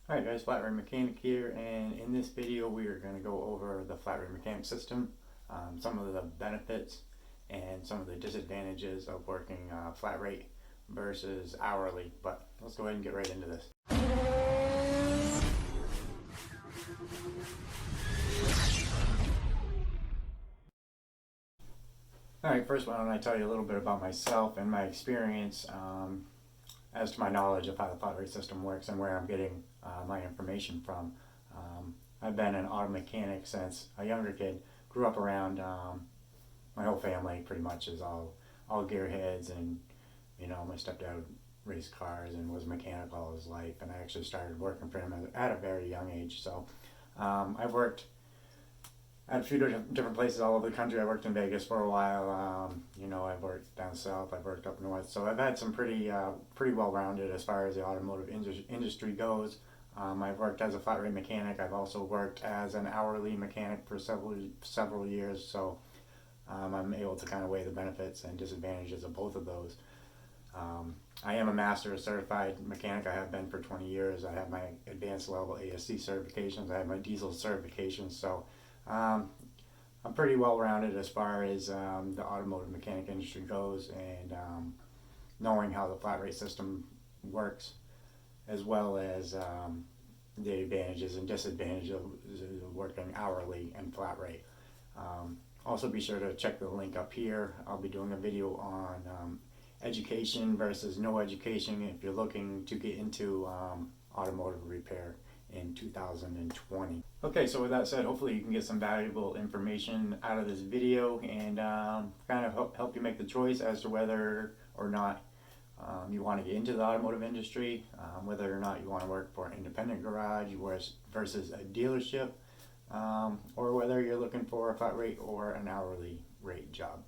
Alright guys, Flat Rate Mechanic here, and in this video we are going to go over the Flat Rate Mechanic system, some of the benefits and some of the disadvantages of working flat rate versus hourly. But let's go ahead and get right into this. Alright, first why don't I tell you a little bit about myself and my experience as to my knowledge of how the flat rate system works and where I'm getting my information from. I've been an auto mechanic since a younger kid. Grew up around my whole family pretty much is all gearheads, and my stepdad raced cars and was a mechanic all his life, and I actually started working for him at a very young age. So I've worked at a few different places all over the country. I worked in Vegas for a while. I've worked down south. I've worked up north. So I've had some pretty well-rounded as far as the automotive industry goes. I've worked as a flat rate mechanic. I've also worked as an hourly mechanic for several years. So I'm able to kind of weigh the benefits and disadvantages of both of those. I am a master certified mechanic. I have been for 20 years. I have my advanced level ASC certifications. I have my diesel certifications. So I'm pretty well rounded as far as the automotive mechanic industry goes, and knowing how the flat rate system works, as well as the advantages and disadvantages of working hourly and flat rate. Also be sure to check the link up here. I'll be doing a video on education versus no education if you're looking to get into automotive repair in 2020. Okay, so with that said, hopefully you can get some valuable information out of this video and kind of help you make the choice as to whether or not you want to get into the automotive industry, whether or not you want to work for an independent garage versus a dealership, or whether you're looking for a flat rate or an hourly rate job.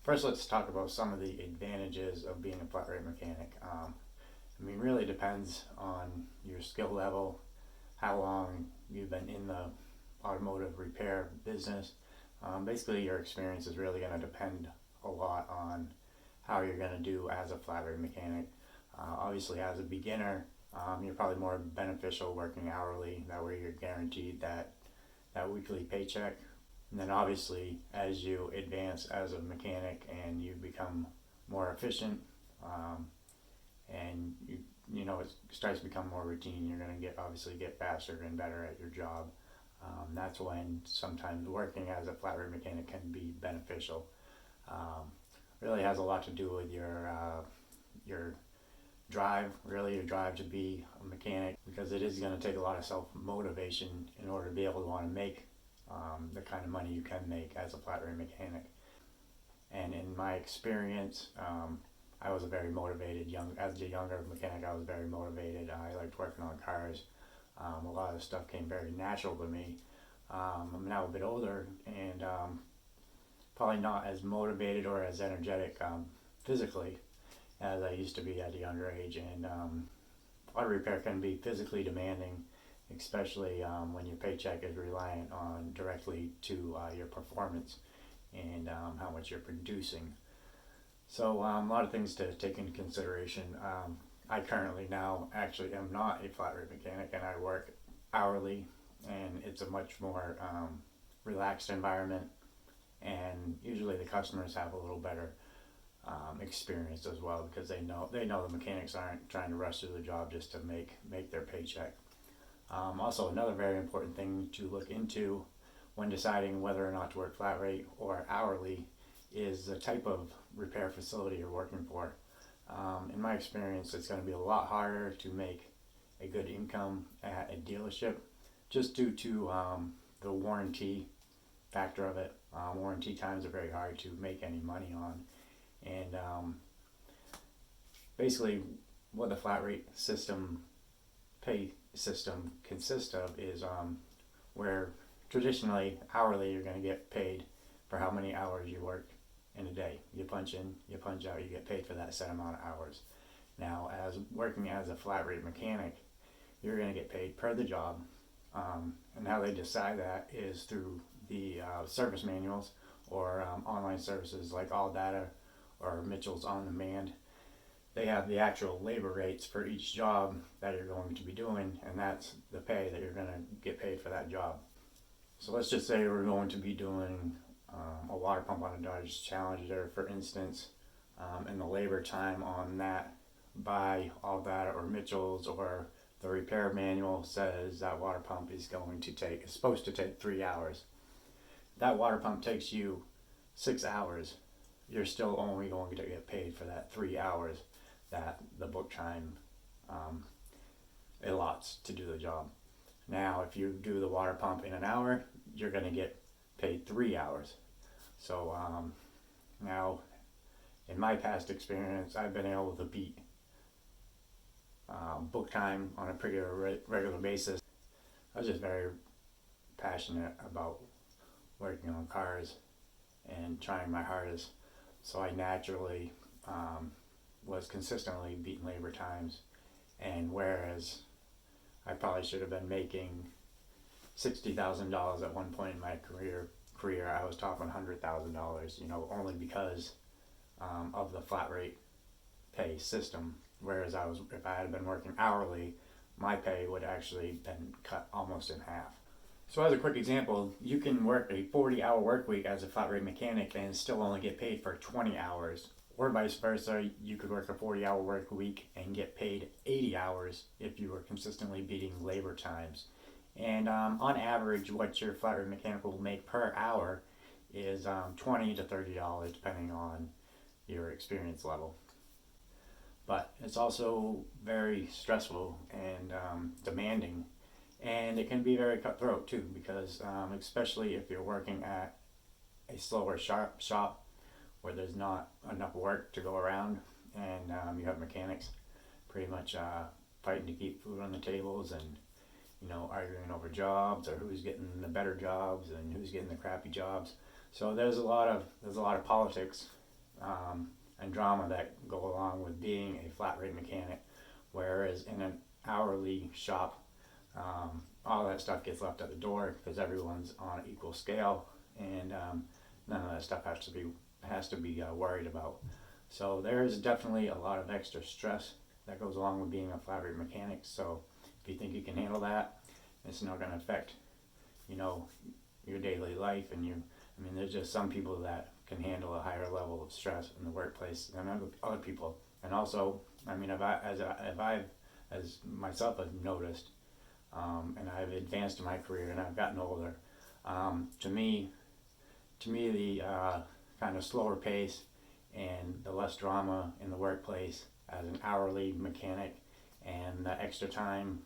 First, let's talk about some of the advantages of being a flat rate mechanic. Really depends on your skill level, how long you've been in the automotive repair business. Basically, your experience is really going to depend a lot on how you're going to do as a flat rate mechanic. Obviously, as a beginner, you're probably more beneficial working hourly. That way you're guaranteed that weekly paycheck. And then obviously, as you advance as a mechanic and you become more efficient, and it starts to become more routine, you're going to obviously get faster and better at your job. That's when sometimes working as a flat rate mechanic can be beneficial. Really has a lot to do with your drive, really your drive to be a mechanic, because it is going to take a lot of self-motivation in order to be able to want to make the kind of money you can make as a flat rate mechanic. And in my experience, I was a very motivated as a younger mechanic. I was very motivated. I liked working on cars. A lot of the stuff came very natural to me. I'm now a bit older and probably not as motivated or as energetic physically as I used to be at a younger age. And auto repair can be physically demanding, especially when your paycheck is reliant on directly to your performance and how much you're producing. So a lot of things to take into consideration. I currently now actually am not a flat rate mechanic, and I work hourly, and it's a much more relaxed environment, and usually the customers have a little better experience as well, because they know the mechanics aren't trying to rush through the job just to make their paycheck. Also, another very important thing to look into when deciding whether or not to work flat rate or hourly is the type of repair facility you're working for. In my experience, it's going to be a lot harder to make a good income at a dealership, just due to the warranty factor of it. Warranty times are very hard to make any money on, and basically what the flat rate pay system consists of is where traditionally hourly you're going to get paid for how many hours you work in a day. You punch in, you punch out, you get paid for that set amount of hours. Now, as working as a flat rate mechanic, you're going to get paid per the job, and how they decide that is through the service manuals or online services like All Data or Mitchell's On Demand. they have the actual labor rates for each job that you're going to be doing, and that's the pay that you're going to get paid for that job. So let's just say we're going to be doing a water pump on a Dodge Challenger, for instance, and the labor time on that by all that, or Mitchell's, or the repair manual says that water pump is supposed to take 3 hours. That water pump takes you 6 hours. You're still only going to get paid for that 3 hours that the book time allots to do the job. Now, if you do the water pump in an hour, you're going to get paid 3 hours. So now, in my past experience, I've been able to beat book time on a pretty regular basis. I was just very passionate about working on cars and trying my hardest, so I naturally was consistently beating labor times. And whereas I probably should have been making $60,000 at one point in my career, I was topping $100,000, only because of the flat rate pay system. Whereas if I had been working hourly, my pay would actually been cut almost in half. So as a quick example, you can work a 40-hour work week as a flat rate mechanic and still only get paid for 20 hours. Or vice versa, you could work a 40-hour work week and get paid 80 hours if you were consistently beating labor times. And on average, what your flat rate mechanic will make per hour is $20 to $30, depending on your experience level. But it's also very stressful and demanding, and it can be very cutthroat too, because especially if you're working at a slower shop where there's not enough work to go around, and you have mechanics pretty much fighting to keep food on the tables, and arguing over jobs, or who's getting the better jobs and who's getting the crappy jobs. So there's a lot of politics and drama that go along with being a flat rate mechanic, whereas in an hourly shop, all that stuff gets left at the door because everyone's on an equal scale, and none of that stuff has to be worried about. So there's definitely a lot of extra stress that goes along with being a flat rate mechanic. So if you think you can handle that, it's not going to affect your daily life, and there's just some people that can handle a higher level of stress in the workplace than other people. And also, as myself have noticed, and I've advanced in my career and I've gotten older, to me the kind of slower pace and the less drama in the workplace as an hourly mechanic, and the extra time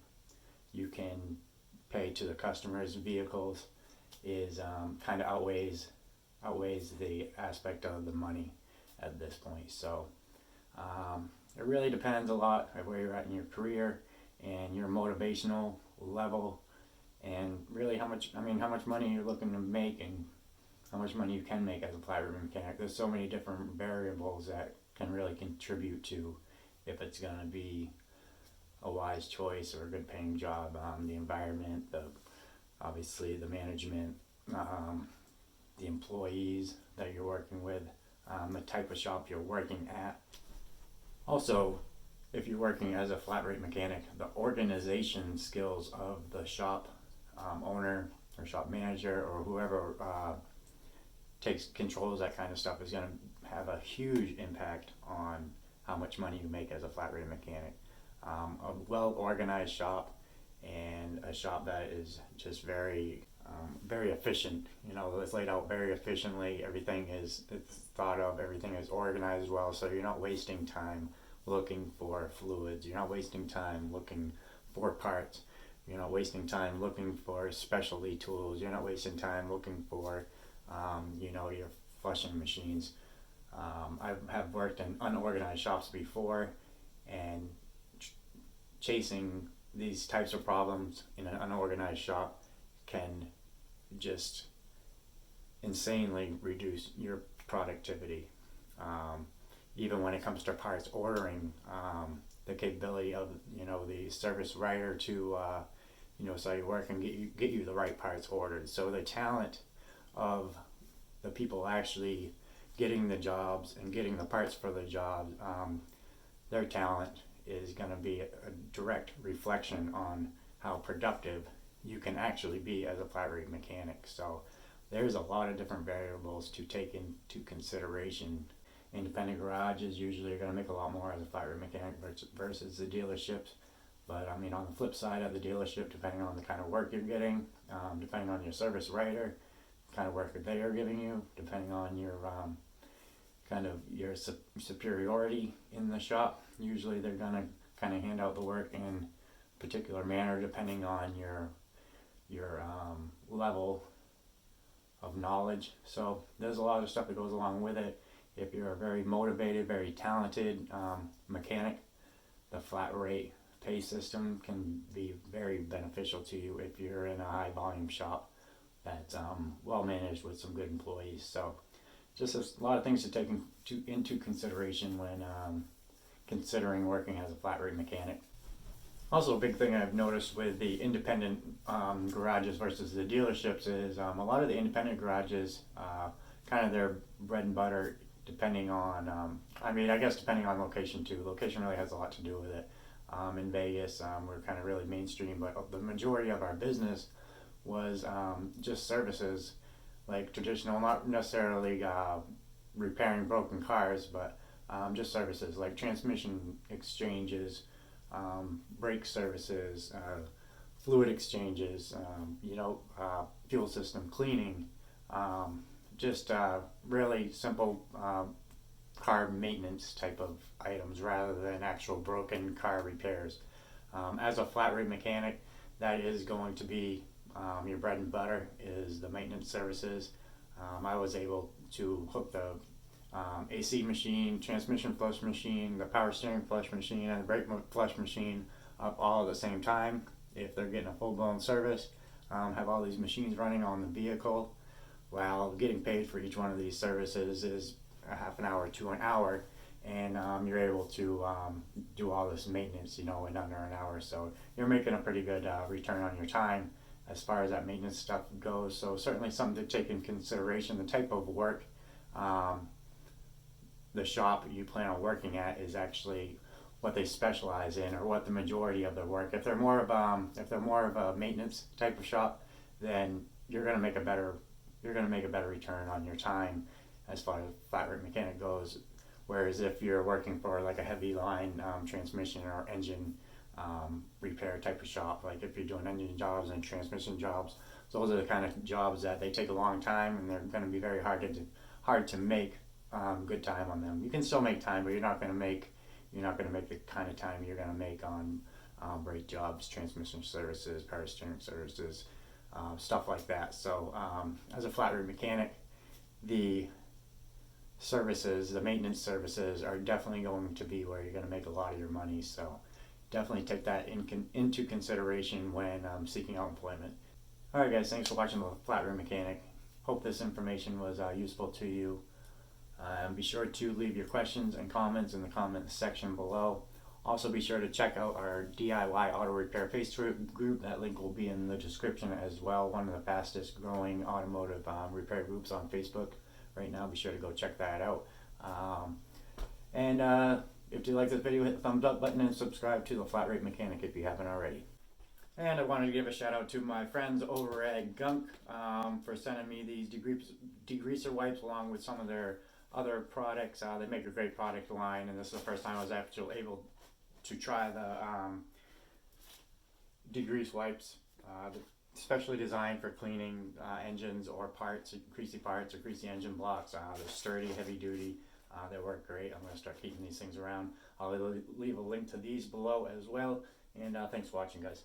you can pay to the customers' vehicles is kind of outweighs the aspect of the money at this point. So it really depends a lot on where you're at in your career and your motivational level, and really how much money you're looking to make and how much money you can make as a flat rate mechanic. There's so many different variables that can really contribute to if it's going to be a wise choice or a good paying job. The environment, obviously the management, the employees that you're working with, the type of shop you're working at. Also, if you're working as a flat rate mechanic, the organization skills of the shop owner or shop manager or whoever controls that kind of stuff is going to have a huge impact on how much money you make as a flat rate mechanic. A well organized shop and a shop that is just very efficient. It's laid out very efficiently. It's thought of. Everything is organized well, so you're not wasting time looking for fluids. You're not wasting time looking for parts. You're not wasting time looking for specialty tools. You're not wasting time looking for, your flushing machines. I have worked in unorganized shops before, and chasing these types of problems in an unorganized shop can just insanely reduce your productivity. Even when it comes to parts ordering, the capability of the service writer to so you work and get you the right parts ordered. So the talent of the people actually getting the jobs and getting the parts for the job, their talent is going to be a direct reflection on how productive you can actually be as a flat rate mechanic. So there's a lot of different variables to take into consideration. Independent garages usually are going to make a lot more as a flat rate mechanic versus the dealerships. But I mean, on the flip side of the dealership, depending on the kind of work you're getting, depending on your service writer, kind of work that they are giving you, depending on your kind of your superiority in the shop, usually they're going to kind of hand out the work in a particular manner depending on your level of knowledge. So there's a lot of stuff that goes along with it. If you're a very motivated, very talented mechanic, the flat rate pay system can be very beneficial to you if you're in a high volume shop that's well managed with some good employees. So just a lot of things to take into consideration when considering working as a flat rate mechanic. Also, a big thing I've noticed with the independent garages versus the dealerships is a lot of the independent garages, kind of their bread and butter, depending on, I guess depending on location too. Location really has a lot to do with it. In Vegas, we're kind of really mainstream, but the majority of our business was just services, like traditional, not necessarily repairing broken cars, but just services like transmission exchanges, brake services, fluid exchanges, fuel system cleaning, just really simple car maintenance type of items rather than actual broken car repairs. As a flat rate mechanic, that is going to be your bread and butter is the maintenance services. I was able to hook the AC machine, transmission flush machine, the power steering flush machine, and the brake flush machine up all at the same time if they're getting a full-blown service. Have all these machines running on the vehicle while getting paid for each one of these services is a half an hour to an hour, and you're able to do all this maintenance in under an hour. So you're making a pretty good return on your time as far as that maintenance stuff goes. So certainly something to take in consideration. The type of work the shop you plan on working at is actually what they specialize in, or what the majority of their work. If they're more of a maintenance type of shop, then you're going to make a better return on your time as far as flat rate mechanic goes. Whereas if you're working for like a heavy line transmission or engine repair type of shop, like if you're doing engine jobs and transmission jobs, those are the kind of jobs that they take a long time, and they're going to be very hard to make good time on them. You can still make time, but you're not going to make the kind of time you're going to make on brake jobs, transmission services, power steering services, stuff like that. So as a flat rate mechanic, the maintenance services are definitely going to be where you're going to make a lot of your money. So definitely take that into consideration when seeking out employment. Alright guys, thanks for watching the Flat Rate Mechanic. Hope this information was useful to you. Be sure to leave your questions and comments in the comment section below. Also be sure to check out our DIY Auto Repair Facebook group. That link will be in the description as well. One of the fastest growing automotive repair groups on Facebook right now. Be sure to go check that out. If you like this video, hit the thumbs up button and subscribe to the Flat Rate Mechanic if you haven't already. And I wanted to give a shout out to my friends over at Gunk for sending me these degreaser wipes along with some of their other products. They make a great product line, and this is the first time I was actually able to try the degrease wipes, specially designed for cleaning engines or parts, greasy engine blocks. They're sturdy, heavy duty. They work great. I'm going to start keeping these things around. I'll leave a link to these below as well. And thanks for watching, guys.